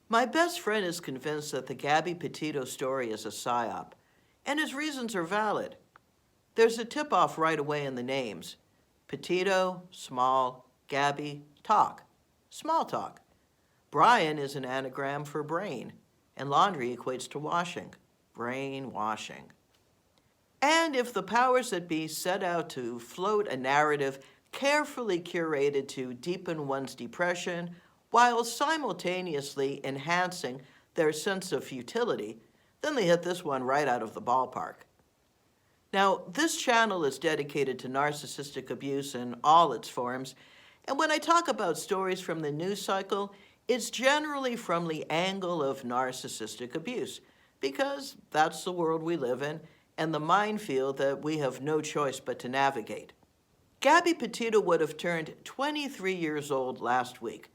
My best friend is convinced that the Gabby Petito story is a psyop, and his reasons are valid. There's a tip-off right away in the names. Petito, small, Gabby, talk, small talk. Brian is an anagram for brain, and laundry equates to washing, brainwashing. And if the powers that be set out to float a narrative carefully curated to deepen one's depression while simultaneously enhancing their sense of futility, then they hit this one right out of the ballpark. Now, this channel is dedicated to narcissistic abuse in all its forms, and when I talk about stories from the news cycle, it's generally from the angle of narcissistic abuse, because that's the world we live in and the minefield that we have no choice but to navigate. Gabby Petito would have turned 23 years old last week.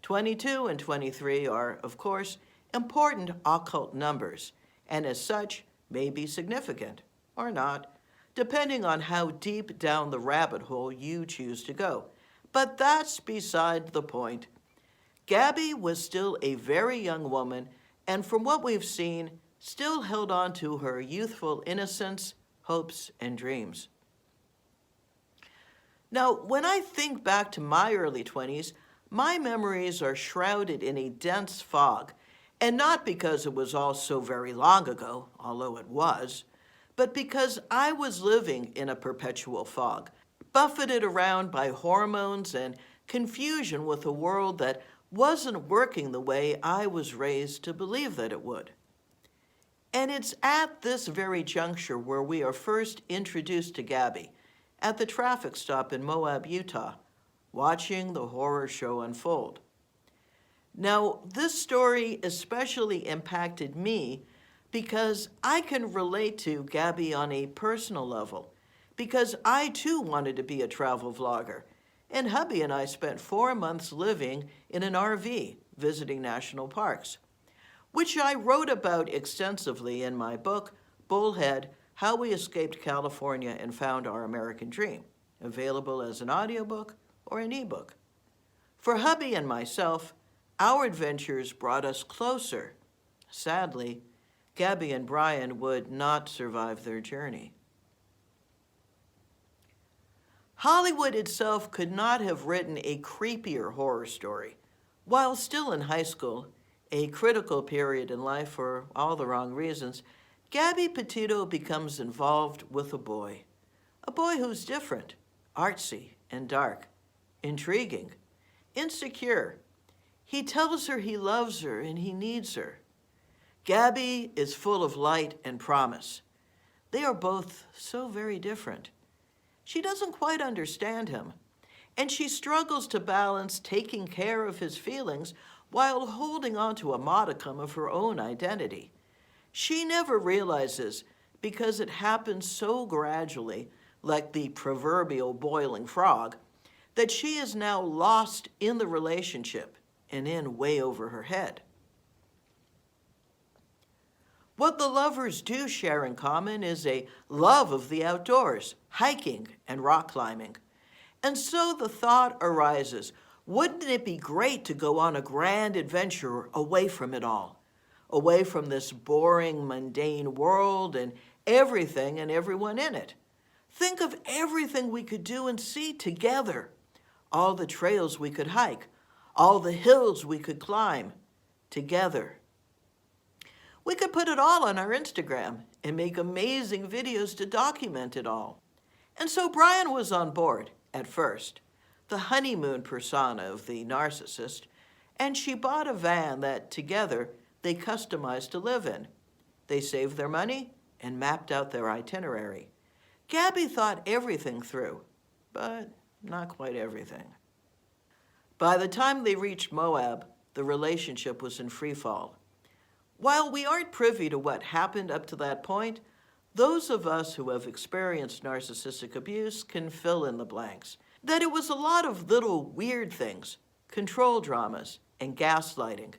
22 and 23 are, of course, important occult numbers, and as such, may be significant, or not, depending on how deep down the rabbit hole you choose to go. But that's beside the point. Gabby was still a very young woman, and from what we've seen, still held on to her youthful innocence, hopes, and dreams. Now, when I think back to my early 20s, my memories are shrouded in a dense fog, and not because it was all so very long ago, although it was, but because I was living in a perpetual fog, buffeted around by hormones and confusion with a world that wasn't working the way I was raised to believe that it would. And it's at this very juncture where we are first introduced to Gabby, at the traffic stop in Moab, Utah, watching the horror show unfold. Now, this story especially impacted me because I can relate to Gabby on a personal level, because I too wanted to be a travel vlogger, and hubby and I spent 4 months living in an RV, visiting national parks, which I wrote about extensively in my book, Bullhead: How We Escaped California and Found Our American Dream, available as an audiobook or an ebook. For hubby and myself, our adventures brought us closer. Sadly, Gabby and Brian would not survive their journey. Hollywood itself could not have written a creepier horror story. While still in high school, a critical period in life for all the wrong reasons, Gabby Petito becomes involved with a boy who's different, artsy and dark, intriguing, insecure. He tells her he loves her and he needs her. Gabby is full of light and promise. They are both so very different. She doesn't quite understand him, and she struggles to balance taking care of his feelings while holding on to a modicum of her own identity. She never realizes, because it happens so gradually, like the proverbial boiling frog, that she is now lost in the relationship and in way over her head. What the lovers do share in common is a love of the outdoors, hiking and rock climbing. And so the thought arises, wouldn't it be great to go on a grand adventure away from it all, away from this boring, mundane world and everything and everyone in it? Think of everything we could do and see together, all the trails we could hike, all the hills we could climb together. We could put it all on our Instagram and make amazing videos to document it all. And so Brian was on board at first, the honeymoon persona of the narcissist, and she bought a van that together they customized to live in. They saved their money and mapped out their itinerary. Gabby thought everything through, but not quite everything. By the time they reached Moab, the relationship was in free fall. While we aren't privy to what happened up to that point, those of us who have experienced narcissistic abuse can fill in the blanks. That it was a lot of little weird things, control dramas, and gaslighting.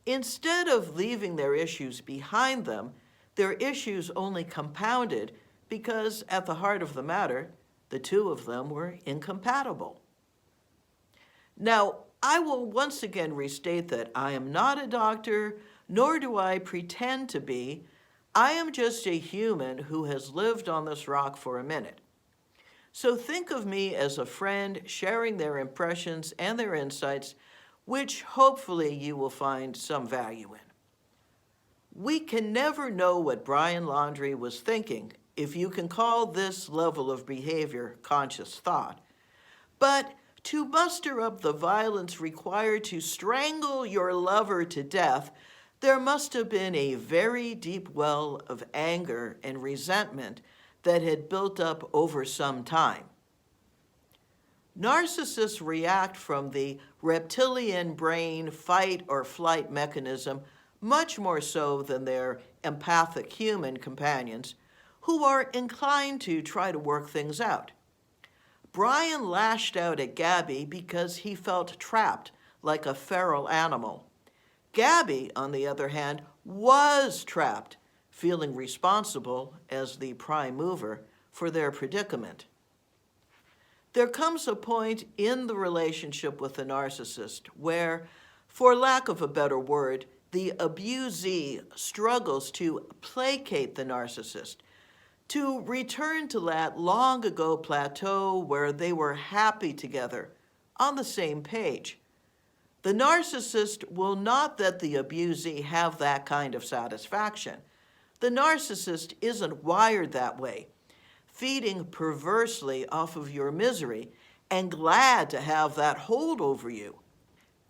Instead of leaving their issues behind them, their issues only compounded because at the heart of the matter, the two of them were incompatible. Now, I will once again restate that I am not a doctor, nor do I pretend to be. I am just a human who has lived on this rock for a minute. So think of me as a friend sharing their impressions and their insights, which hopefully you will find some value in. We can never know what Brian Laundrie was thinking, if you can call this level of behavior conscious thought. But to muster up the violence required to strangle your lover to death, there must have been a very deep well of anger and resentment that had built up over some time. Narcissists react from the reptilian brain fight or flight mechanism much more so than their empathic human companions, who are inclined to try to work things out. Brian lashed out at Gabby because he felt trapped like a feral animal. Gabby, on the other hand, was trapped, feeling responsible as the prime mover for their predicament. There comes a point in the relationship with the narcissist where, for lack of a better word, the abusee struggles to placate the narcissist, to return to that long ago plateau where they were happy together, on the same page. The narcissist will not let the abusee have that kind of satisfaction. The narcissist isn't wired that way, feeding perversely off of your misery and glad to have that hold over you.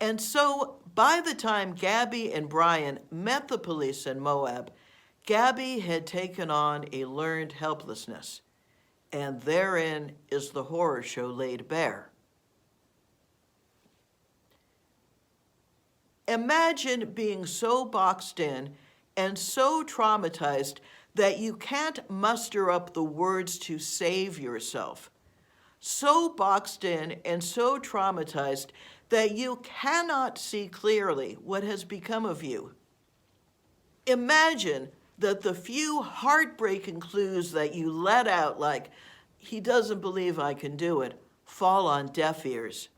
And so, by the time Gabby and Brian met the police in Moab, Gabby had taken on a learned helplessness, and therein is the horror show laid bare. Imagine being so boxed in and so traumatized that you can't muster up the words to save yourself. So boxed in and so traumatized that you cannot see clearly what has become of you. Imagine that the few heartbreaking clues that you let out, like, "He doesn't believe I can do it," fall on deaf ears.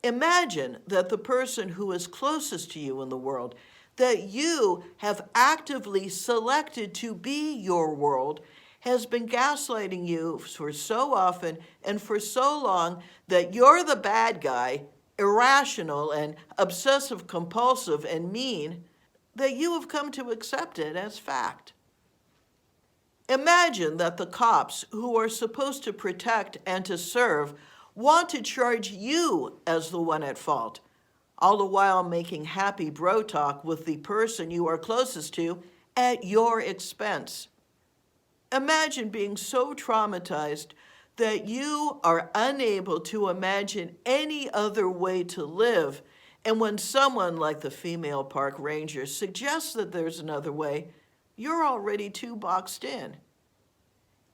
Imagine that the person who is closest to you in the world, that you have actively selected to be your world, has been gaslighting you for so often and for so long that you're the bad guy, irrational and obsessive compulsive and mean, that you have come to accept it as fact. Imagine that the cops, who are supposed to protect and to serve, want to charge you as the one at fault, all the while making happy bro talk with the person you are closest to at your expense. Imagine being so traumatized that you are unable to imagine any other way to live, and when someone like the female park ranger suggests that there's another way, you're already too boxed in.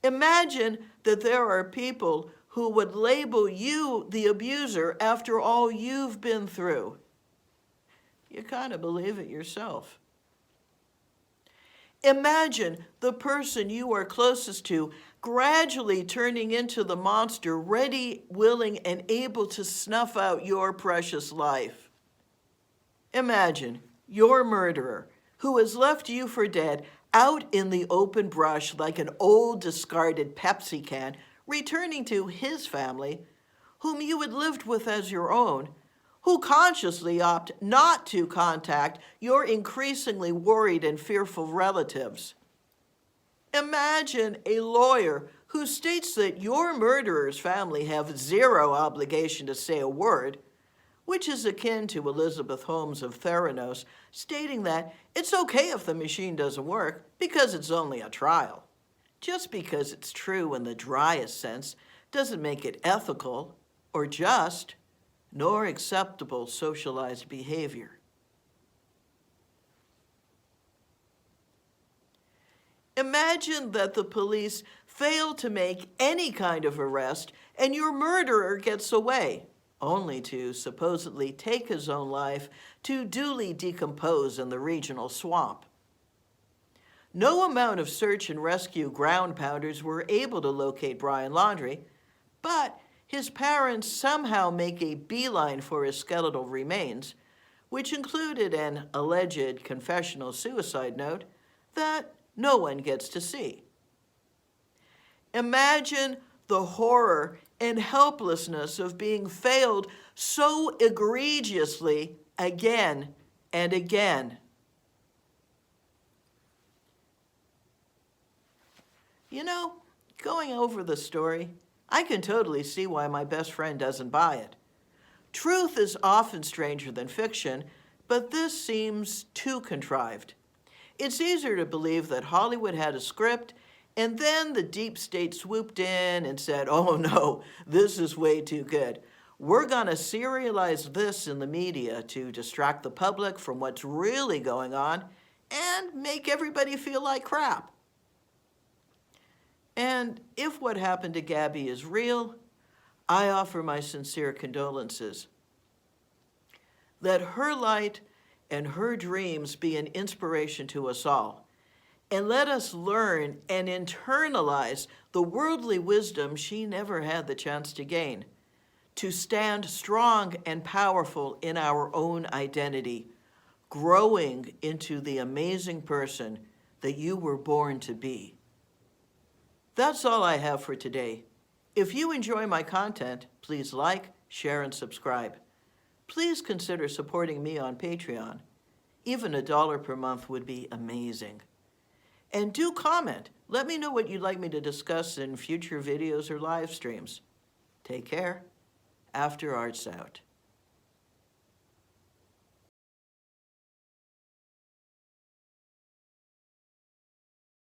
Imagine that there are people who would label you the abuser after all you've been through. You kind of believe it yourself. Imagine the person you are closest to gradually turning into the monster, ready, willing, and able to snuff out your precious life. Imagine your murderer, who has left you for dead, out in the open brush like an old discarded Pepsi can, returning to his family, whom you had lived with as your own, who consciously opt not to contact your increasingly worried and fearful relatives. Imagine a lawyer who states that your murderer's family have zero obligation to say a word, which is akin to Elizabeth Holmes of Theranos stating that it's okay if the machine doesn't work because it's only a trial. Just because it's true in the driest sense doesn't make it ethical or just, nor acceptable socialized behavior. Imagine that the police fail to make any kind of arrest and your murderer gets away, only to supposedly take his own life to duly decompose in the regional swamp. No amount of search and rescue ground pounders were able to locate Brian Laundrie, but his parents somehow make a beeline for his skeletal remains, which included an alleged confessional suicide note that no one gets to see. Imagine the horror and helplessness of being failed so egregiously again and again. You know, going over the story, I can totally see why my best friend doesn't buy it. Truth is often stranger than fiction, but this seems too contrived. It's easier to believe that Hollywood had a script and then the deep state swooped in and said, oh no, this is way too good. We're gonna serialize this in the media to distract the public from what's really going on and make everybody feel like crap. And if what happened to Gabby is real, I offer my sincere condolences. Let her light and her dreams be an inspiration to us all. And let us learn and internalize the worldly wisdom she never had the chance to gain, to stand strong and powerful in our own identity, growing into the amazing person that you were born to be. That's all I have for today. If you enjoy my content, please like, share, and subscribe. Please consider supporting me on Patreon. Even $1 per month would be amazing. And do comment. Let me know what you'd like me to discuss in future videos or live streams. Take care. After Arts out.